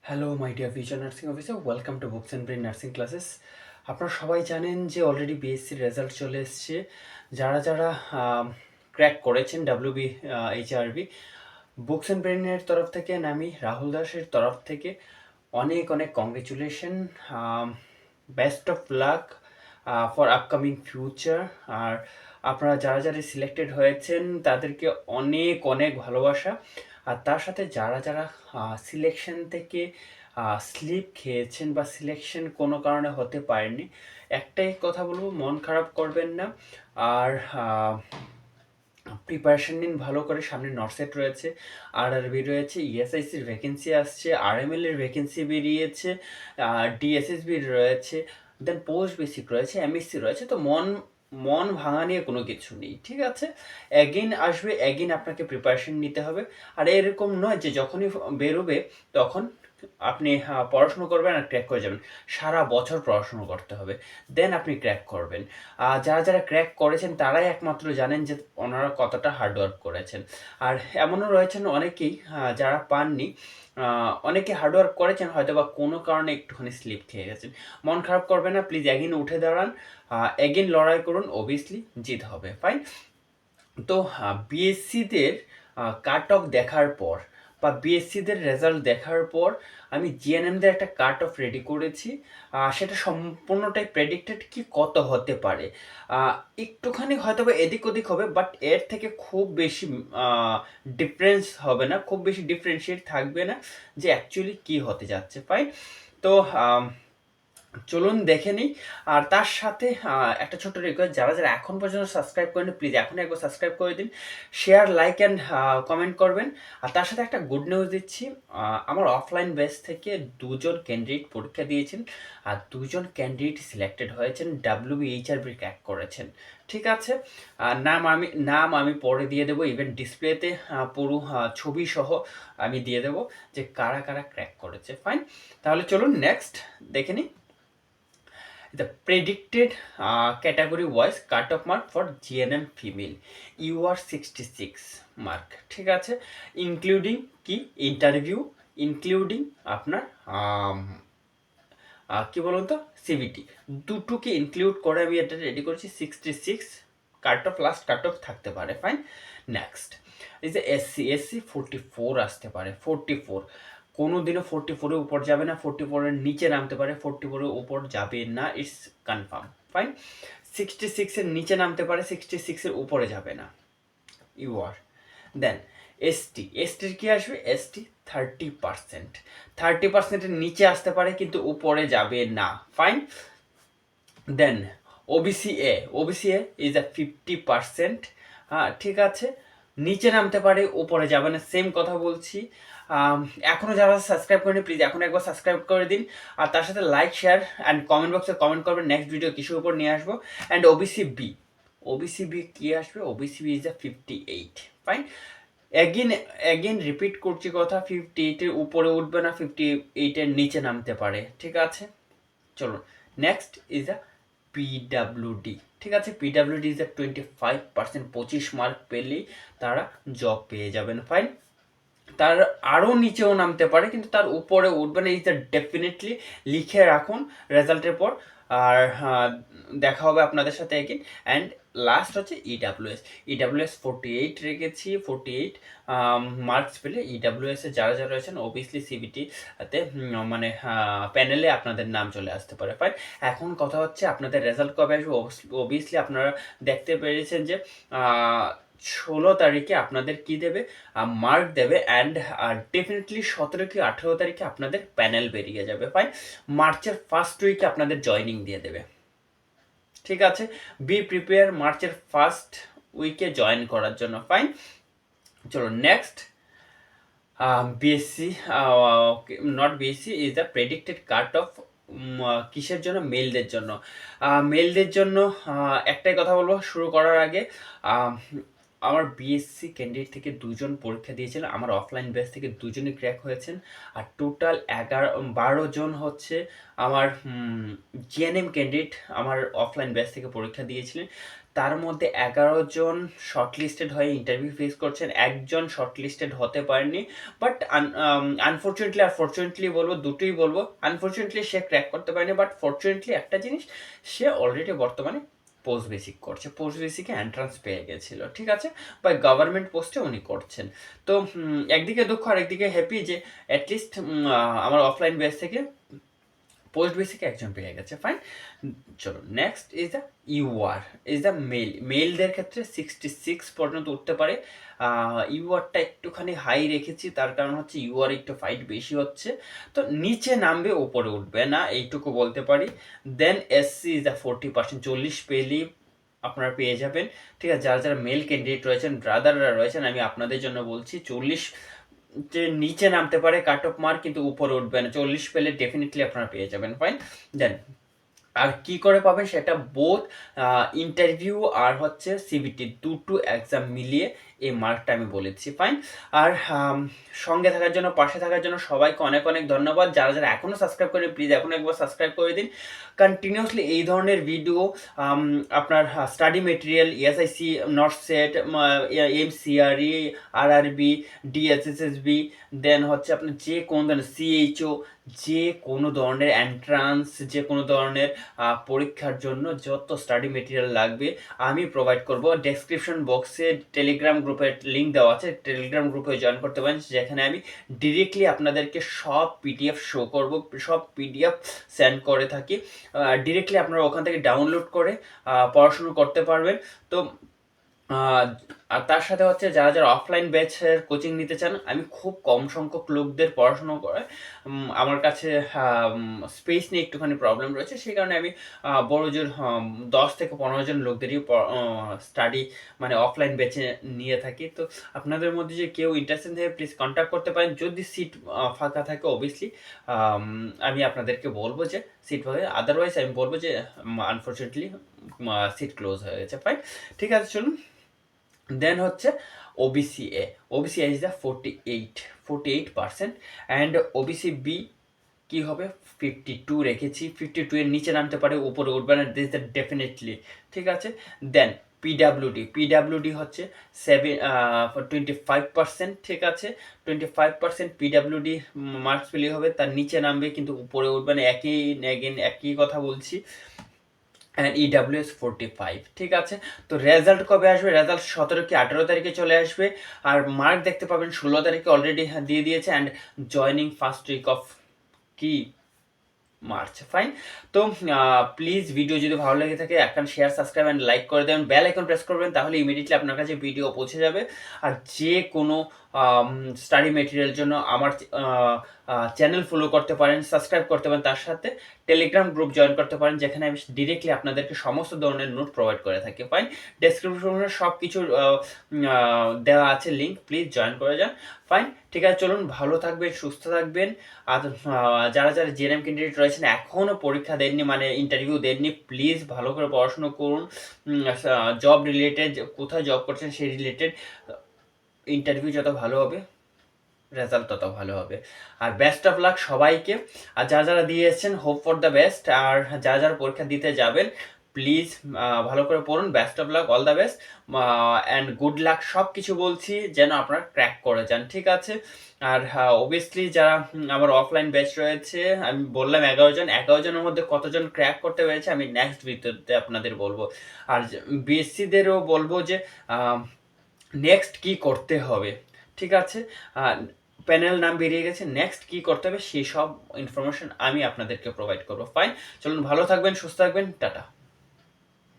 Hello my dear future nursing officer, welcome to books and brain nursing classes. আপনারা সবাই জানেন যে already বিএসসির result চলে এসছে। যারা যারা ক্র্যাক করেছেন ডাব্লিউবি এইচআরবি, বুকস অ্যান্ড ব্রেনের তরফ থেকে আমি রাহুল দাসের তরফ থেকে অনেক অনেক congratulation, best of luck for upcoming future. আর আপনারা যারা যারা সিলেক্টেড হয়েছেন তাদেরকে অনেক অনেক ভালোবাসা। আর তার সাথে যারা যারা সিলেকশন থেকে স্লিপ খেয়েছেন বা সিলেকশন কোনো কারণে হতে পারেনি, একটাই কথা বলবো, মন খারাপ করবেন না। আর প্রিপারেশন নিন ভালো করে। সামনে নর্সেট রয়েছে, আরআরবি রয়েছে, ইএসআইসির ভ্যাকেন্সি আসছে, আরএমএল এর ভ্যাকেন্সি বেরিয়েছে, ডিএসএসবি রয়েছে, দেন পোস্ট বেসিক রয়েছে, এমএসসি রয়েছে। তো মন মন ভাঙা নিয়ে কোনো কিছু নেই, ঠিক আছে? অ্যাগেন আসবে, অ্যাগেন আপনাকে প্রিপারেশন নিতে হবে। আর এরকম নয় যে যখনই বেরোবে তখন আপনি পড়াশুনো করবেন আর ক্র্যাক করে যাবেন। সারা বছর পড়াশুনো করতে হবে, দেন আপনি ক্র্যাক করবেন। যারা যারা ক্র্যাক করেছেন তারাই একমাত্র জানেন যে ওনারা কতটা হার্ডওয়ার্ক করেছেন। আর এমনও রয়েছেন অনেকেই যারা পাননি, অনেকে হার্ডওয়ার্ক করেছেন, হয়তো বা কোনো কারণে একটুখানি স্লিপ খেয়ে গেছেন। মন খারাপ করবেন না, প্লিজ এগিন উঠে দাঁড়ান, এগিন লড়াই করুন, অবভিয়াসলি জিত হবে, ফাইন। তো বিএসসিদের কাট অফ দেখার পর বা বিএসসিদের রেজাল্ট দেখার পর আমি জিএনএমদের একটা কাট অফ রেডি করেছি। সেটা সম্পূর্ণটাই প্রেডিক্টেড কি কত হতে পারে। একটুখানি হয়তো বা এদিক ওদিক হবে, বাট এর থেকে খুব বেশি ডিফারেন্স হবে না, খুব বেশি ডিফারেন্সিয়েট থাকবে না যে অ্যাকচুয়ালি কি হতে যাচ্ছে, ফাইন। তো চলুন দেখে নিই। আর তার সাথে একটা ছোট্ট রিকোয়েস্ট, যারা যারা এখন পর্যন্ত সাবস্ক্রাইব করেনি, প্লিজ এখন একবার সাবস্ক্রাইব করে দিন, শেয়ার, লাইক অ্যান্ড কমেন্ট করবেন। আর তার সাথে একটা গুড নিউজ দিচ্ছি, আমার অফলাইন বেস থেকে দুজন ক্যান্ডিডেট পরীক্ষা দিয়েছেন, আর দুজন ক্যান্ডিডেট সিলেক্টেড হয়েছেন, ডাব্লিউবিএইচআরবি ক্র্যাক করেছেন, ঠিক আছে? নাম আমি পরে দিয়ে দেবো, ইভেন ডিসপ্লেতে পুরো ছবি সহ আমি দিয়ে দেবো যে কারা কারা ক্র্যাক করেছে, ফাইন। তাহলে চলুন নেক্সট দেখে নিই। The predicted category wise cut-off mark for GNM female, you are 66 mark, ঠিক আছে? ইনক্লুডিং কি ইন্টারভিউ, ইনক্লুডিং আপনার কি বলুন তো সিভিটি, দুটোকে ইনক্লুড করে আমি এটা রেডি করেছি। 66 cut off, last cut off থাকতে পারে, ফাইন। নেক্সট এই যে এসসি 44 আসতে পারে, 44 কোনো দিনও 44-এর উপর যাবে না, 44-এর নিচে নামতে পারে, 44-এর উপর যাবে না, ইটস কনফার্ম, ফাইন। 66-এর নিচে নামতে পারে, 66-এর উপরে যাবে না, ইউ আর। দেন এসটির কি আসবে? এসটি 30%, 30%-এর নিচে আসতে পারে কিন্তু উপরে যাবে না, fine. Then OBC A is a 50%, হ্যাঁ ঠিক আছে, নিচে নামতে পারে, উপরে যাবে না, সেম কথা বলছি। এখনও যারা সাবস্ক্রাইব করেনি, প্লিজ এখন একবার সাবস্ক্রাইব করে দিন। আর তার সাথে লাইক, শেয়ার অ্যান্ড কমেন্ট বক্সে কমেন্ট করবেন নেক্সট ভিডিও কিসের উপর নিয়ে আসবো। অ্যান্ড ওবিসি বি কি আসবে? OBC B is a 58, fine. Again repeat করছি কথা, 58-এর উপরে উঠবে না, 58-এর নিচে নামতে পারে, ঠিক আছে? চলো নেক্সট ইজ আ পিডাব্লিউডি, ঠিক আছে? পিডাব্লিউডি ইজ আ 25%, 25 মার্ক পেলেই তারা জব পেয়ে যাবেন, ফাইন। তার আরও নিচেও নামতে পারে কিন্তু তার উপরে উঠবে না, এটা ডেফিনেটলি লিখে রাখুন রেজাল্টের পর। আর দেখা হবে আপনাদের সাথে একদিন। অ্যান্ড লাস্ট হচ্ছে ইডাব্লিউএস 48 রেখেছি, 48 মার্কস পেলে ইডাব্লিউএস এ যারা যারা রয়েছেন অবভিয়াসলি সিবিটিতে মানে প্যানেলে আপনাদের নাম চলে আসতে পারে, ফাইন। এখন কথা হচ্ছে আপনাদের রেজাল্ট কবে আসবে? অবভিয়াসলি আপনারা দেখতে পেরেছেন যে 16 তারিখে আপনাদের কি দেবে? মার্ক দেবে। অ্যান্ড ডেফিনেটলি 17 কি 18 তারিখে আপনাদের প্যানেল বেরিয়ে যাবে, ফাইন। মার্চের ফার্স্ট উইকে আপনাদের জয়নিং দিয়ে দেবে, ঠিক আছে? বি প্রিপেয়ার মার্চের ফার্স্ট উইকে জয়েন করার জন্য, ফাইন। চলো next, BSc not BSc is the predicted cut off কিসের জন্য? মেলদের জন্য। মেলদের জন্য একটাই কথা বলবো শুরু করার আগে, আমার বিএসসি ক্যান্ডিডেট থেকে দুজন পরীক্ষা দিয়েছিলেন, আমার অফলাইন বেস থেকে দুজনই ক্র্যাক হয়েছেন। আর টোটাল 12 জন হচ্ছে আমার জিএনএম ক্যান্ডিডেট আমার অফলাইন বেস থেকে পরীক্ষা দিয়েছিলেন। তার মধ্যে 11 জন শর্টলিস্টেড হয়ে ইন্টারভিউ ফেস করছেন, একজন শর্টলিস্টেড হতে পারেনি। বাট আনফর্চুনেটলি আর ফর্চুনেটলি বলবো, দুটোই বলবো। আনফর্চুনেটলি সে ক্র্যাক করতে পারেনি, বাট ফর্চুনেটলি একটা জিনিস, সে অলরেডি বর্তমানে পোস্ট বেসিক করছে, পোস্ট বেসিকে এন্ট্রান্স পেয়ে গেছিলো, ঠিক আছে, বা গভর্নমেন্ট পোস্টে উনি করছেন। তো একদিকে দুঃখ আর একদিকে হ্যাপি যে অ্যাটলিস্ট আমার অফলাইন বেস থেকে পোস্ট বেসিকে একজন পেয়ে গেছে, ফাইন। চলো next is the UR, is the মেলদের ক্ষেত্রে 66 পর্যন্ত উঠতে পারে। ইউআরটা একটুখানি হাই রেখেছি, তার কারণ হচ্ছে ইউআর একটু ফাইট বেশি হচ্ছে, তো নিচে নামবে ওপরে উঠবে না, এইটুকু বলতে পারি। দেন এসসি ইজ দ্য 40%, 40 পেলেই আপনারা পেয়ে যাবেন, ঠিক আছে। যারা যারা মেল ক্যান্ডিডেট রয়েছেন, ব্রাদাররা রয়েছেন, আমি আপনাদের জন্য বলছি 40 যে নিচে নামতে পারে কাট অফ মার্ক, কিন্তু উপরে উঠবে না, 40 পেলে ডেফিনেটলি আপনারা পেয়ে যাবেন, ফাইন। দেন আর কি করে পাবেন সেটা বোথ ইন্টারভিউ আর হচ্ছে সিবিটি দুটো এক্সাম মিলিয়ে এই মার্কটা আমি বলেছি, ফাইন। আর সঙ্গে থাকার জন্য, পাশে থাকার জন্য সবাইকে অনেক অনেক ধন্যবাদ। যারা যারা এখনও সাবস্ক্রাইব করেন প্লিজ এখনও একবার সাবস্ক্রাইব করে দিন। কন্টিনিউসলি এই ধরনের ভিডিও আপনার study material, SIC, north set, MCRE, RRB, DSSSB, then হচ্ছে আপনার যে কোনো ধরনের সিএইচও, যে কোনো ধরনের এন্ট্রান্স, যে কোনো ধরনের পরীক্ষার জন্য যত স্টাডি মেটেরিয়াল লাগবে আমি প্রোভাইড করব। ডেসক্রিপশন বক্সে টেলিগ্রাম গ্রুপের লিঙ্ক দেওয়া আছে, টেলিগ্রাম গ্রুপে জয়েন করতে পারেন, যেখানে আমি ডিরেক্টলি আপনাদেরকে সব পিডিএফ শো করব, সব পিডিএফ সেন্ড করে থাকি। ডিরেক্টলি আপনারা ওখান থেকে ডাউনলোড করে পড়াশুনো করতে পারবেন। তো আর তার সাথে হচ্ছে যারা যারা অফলাইন ব্যাচের কোচিং নিতে চান, আমি খুব কম সংখ্যক লোকদের পড়াশুনো করে, আমার কাছে স্পেস নিয়ে একটুখানি প্রবলেম রয়েছে, সেই কারণে আমি বড় জোর 10 থেকে 15 জন লোকদেরই স্টাডি মানে অফলাইন ব্যাচে নিয়ে থাকি। তো আপনাদের মধ্যে যে কেউ ইন্টারেস্টেড থাকে প্লিজ কন্ট্যাক্ট করতে পারেন। যদি সিট ফাঁকা থাকে অবভিয়াসলি আমি আপনাদেরকে বলবো যে সিট ফাঁকা, আদারওয়াইজ আমি বলবো যে আনফর্চুনেটলি সিট ক্লোজ হয়ে গেছে, ফাইন, ঠিক আছে। চলুন দেন হচ্ছে OBC A, OBC A is the 48% and OBC B কি হবে 52 রেখেছি, 52 এর নিচে নামতে পারে, উপরে উঠবে না, দিস দ্য ডেফিনেটলি, ঠিক আছে। দেন পিডাব্লিউডি হচ্ছে 25%, ঠিক আছে, 25% পিডাব্লিউডি মার্কস পেলেই হবে, তার নিচে নামবে কিন্তু উপরে উঠবে না, একই কথা বলছি। অ্যান্ড ইডাব্লিউএস 45, ঠিক আছে। তো রেজাল্ট কবে আসবে? রেজাল্ট 17 কি 18 তারিখে চলে আসবে, আর মার্ক দেখতে পাবেন 16 তারিখে অলরেডি দিয়ে দিয়েছে, and joining first week of কি মার্চ, ফাইন। তো প্লিজ ভিডিও যদি ভালো লেগে থাকে একটা শেয়ার, সাবস্ক্রাইব অ্যান্ড লাইক করে দেবেন, বেল আইকন প্রেস করবেন, তাহলে ইমিডিয়েটলি আপনার কাছে ভিডিও পৌঁছে যাবে। আর যে কোনো স্টাডি মেটেরিয়ালের জন্য আমার চ্যানেল ফলো করতে পারেন, সাবস্ক্রাইব করতে পারেন, তার সাথে টেলিগ্রাম গ্রুপ জয়েন করতে পারেন, যেখানে আমি ডিরেক্টলি আপনাদেরকে সমস্ত ধরনের নোট প্রোভাইড করে থাকি, ফাইন। ডেসক্রিপশনে সব কিছু দেওয়া আছে লিঙ্ক, প্লিজ জয়েন করে যান, ফাইন, ঠিক আছে। চলুন ভালো থাকবেন, সুস্থ থাকবেন। আর যারা যারা জেএনএম ক্যান্ডিডেট রয়েছেন এখনও পরীক্ষা দেননি, মানে ইন্টারভিউ দেননি, প্লিজ ভালো করে পড়াশুনো করুন। জব রিলেটেড, কোথায় জব করছেন সেই রিলেটেড, ইন্টারভিউ যত ভালো হবে রেজাল্ট তত ভালো হবে। আর বেস্ট অফ লাক সবাইকে। আর যারা যারা দিয়ে এসেছেন হোপ ফর দ্য বেস্ট, আর যারা যারা পরীক্ষা দিতে যাবেন প্লিজ ভালো করে পড়ুন। Best of lakh, all the best and good luck, সব কিছু বলছি যেন আপনারা ক্র্যাক করে যান, ঠিক আছে। আর অবভিয়াসলি যারা আমার অফলাইন ব্যাচ রয়েছে, আমি বললাম 11 জনের মধ্যে কতজন ক্র্যাক করতে পেরেছে আমি নেক্সট ভিডিওতে আপনাদের বলবো। আর বিএসসিদেরও বলবো যে নেক্সট কি করতে হবে, ঠিক আছে। প্যানেল নাম বেরিয়ে গেছে, নেক্সট কি করতে হবে সেই সব ইনফরমেশন আমি আপনাদেরকে প্রোভাইড করবো, ফাইন। চলুন ভালো থাকবেন, সুস্থ থাকবেন, টাটা।